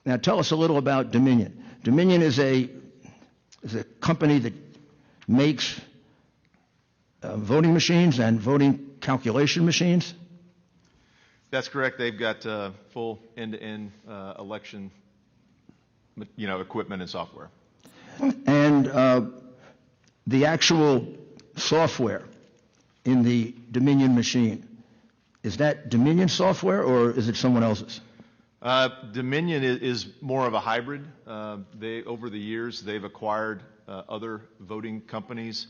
Now tell us a little about Dominion. Dominion is a company that makes voting machines and voting calculation machines. That's correct. They've got full end-to-end election, equipment and software. And the actual software in the Dominion machine, is that Dominion software or is it someone else's? Dominion is more of a hybrid. Over the years, they've acquired other voting companies,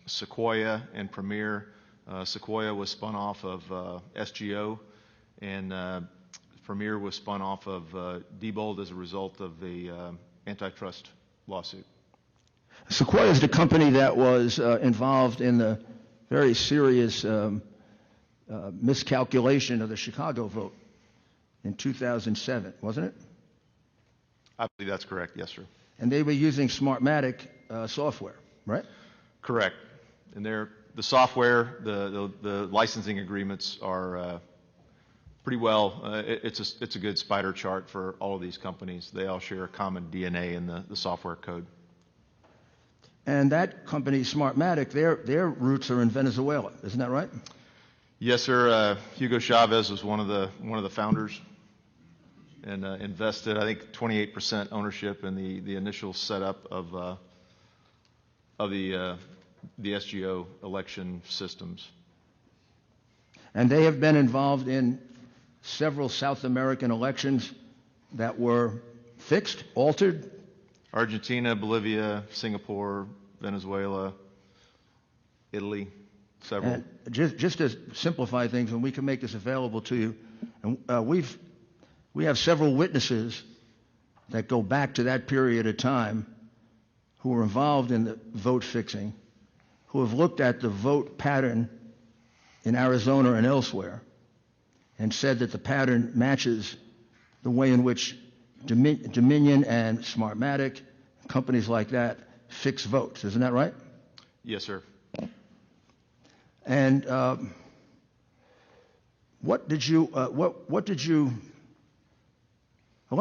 Sequoia and Premier. Sequoia was spun off of SGO, and Premier was spun off of Diebold as a result of the antitrust lawsuit. Sequoia is the company that was involved in the very serious miscalculation of the Chicago vote in 2007, wasn't it? I believe that's correct, yes, sir. And they were using Smartmatic software, right? Correct. And the software, the licensing agreements are pretty well. It's a good spider chart for all of these companies. They all share a common DNA in the software code. And that company, Smartmatic, their roots are in Venezuela, isn't that right? Yes, sir. Hugo Chavez was one of the founders, and invested, I think, 28% ownership in the initial setup of the SGO election systems. And they have been involved in several South American elections that were fixed, altered. Argentina, Bolivia, Singapore, Venezuela, Italy, several. And just to simplify things, and we can make this available to you, and we have several witnesses that go back to that period of time who were involved in the vote fixing, who have looked at the vote pattern in Arizona and elsewhere and said that the pattern matches the way in which Dominion and Smartmatic, companies like that, fix votes. Isn't that right? Yes, sir. And let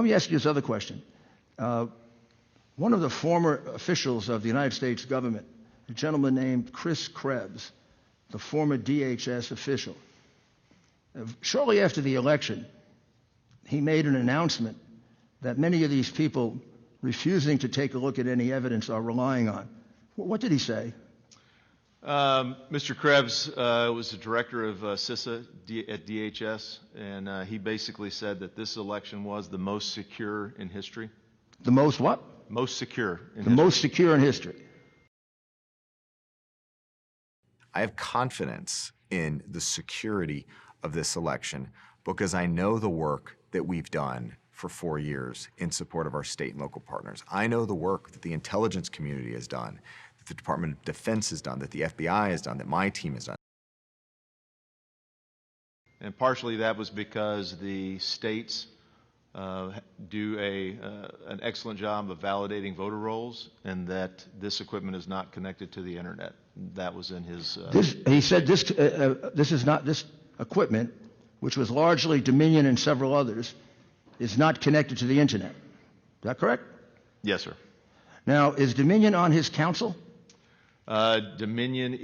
me ask you this other question. One of the former officials of the United States government, a gentleman named Chris Krebs, the former DHS official, shortly after the election, he made an announcement that many of these people refusing to take a look at any evidence are relying on. What did he say? Mr. Krebs was the director of CISA at DHS, and he basically said that this election was the most secure in history. The most what? Most secure in history. The most secure in history. I have confidence in the security of this election because I know the work that we've done for 4 years in support of our state and local partners. I know the work that the intelligence community has done, that the Department of Defense has done, that the FBI has done, that my team has done. And partially that was because the states do an excellent job of validating voter rolls, and that this equipment is not connected to the internet. That was in his. He said this equipment, which was largely Dominion and several others, is not connected to the internet. Is that correct? Yes, sir. Now, is Dominion on his council? Dominion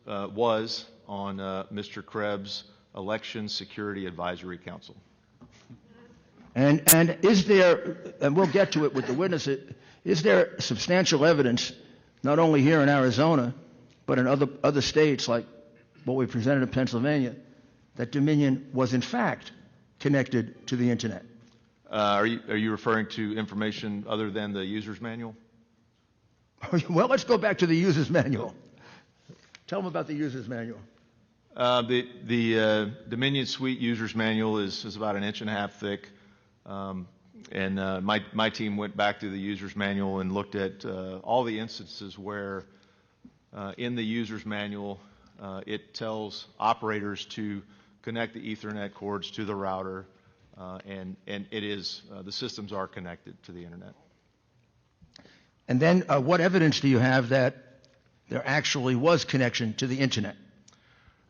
was on Mr. Krebs' Election Security Advisory Council. And is there, and we'll get to it with the witness, is there substantial evidence, not only here in Arizona, but in other states like what we presented in Pennsylvania, that Dominion was in fact connected to the internet? Are you referring to information other than the user's manual? Well, let's go back to the user's manual. Tell them about the user's manual. The Dominion Suite user's manual is about 1.5 inches thick. And my team went back to the user's manual and looked at all the instances where in the user's manual it tells operators to connect the Ethernet cords to the router, and it is the systems are connected to the internet. And then what evidence do you have that there actually was connection to the internet?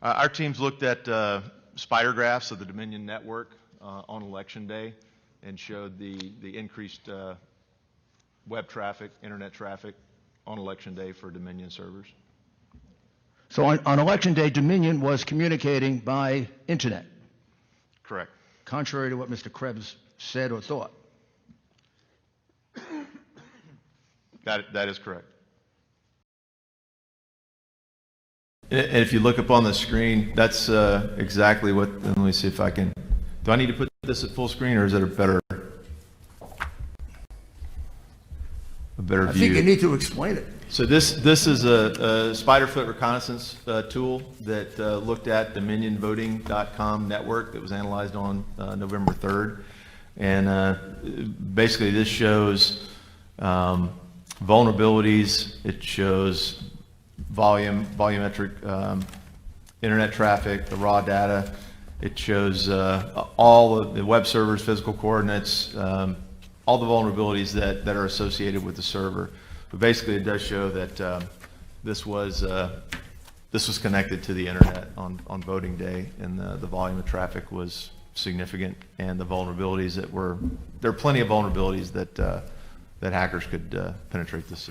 Our teams looked at spider graphs of the Dominion network on election day. and showed the increased web traffic, internet traffic on Election Day for Dominion servers. So on Election Day, Dominion was communicating by internet, Correct. contrary to what Mr. Krebs said or thought. That is correct. And if you look up on the screen, that's exactly what, let me see if I can, do I need to put this at full screen, or is it a better view? I think you need to explain it. So this is a Spiderfoot reconnaissance tool that looked at DominionVoting.com network that was analyzed on November 3rd. And basically this shows vulnerabilities. It shows volumetric internet traffic, the raw data. It shows all of the web servers, physical coordinates, all the vulnerabilities that are associated with the server. But basically, it does show that this was connected to the internet on voting day, and the volume of traffic was significant, and the vulnerabilities there are plenty of vulnerabilities that hackers could penetrate the system.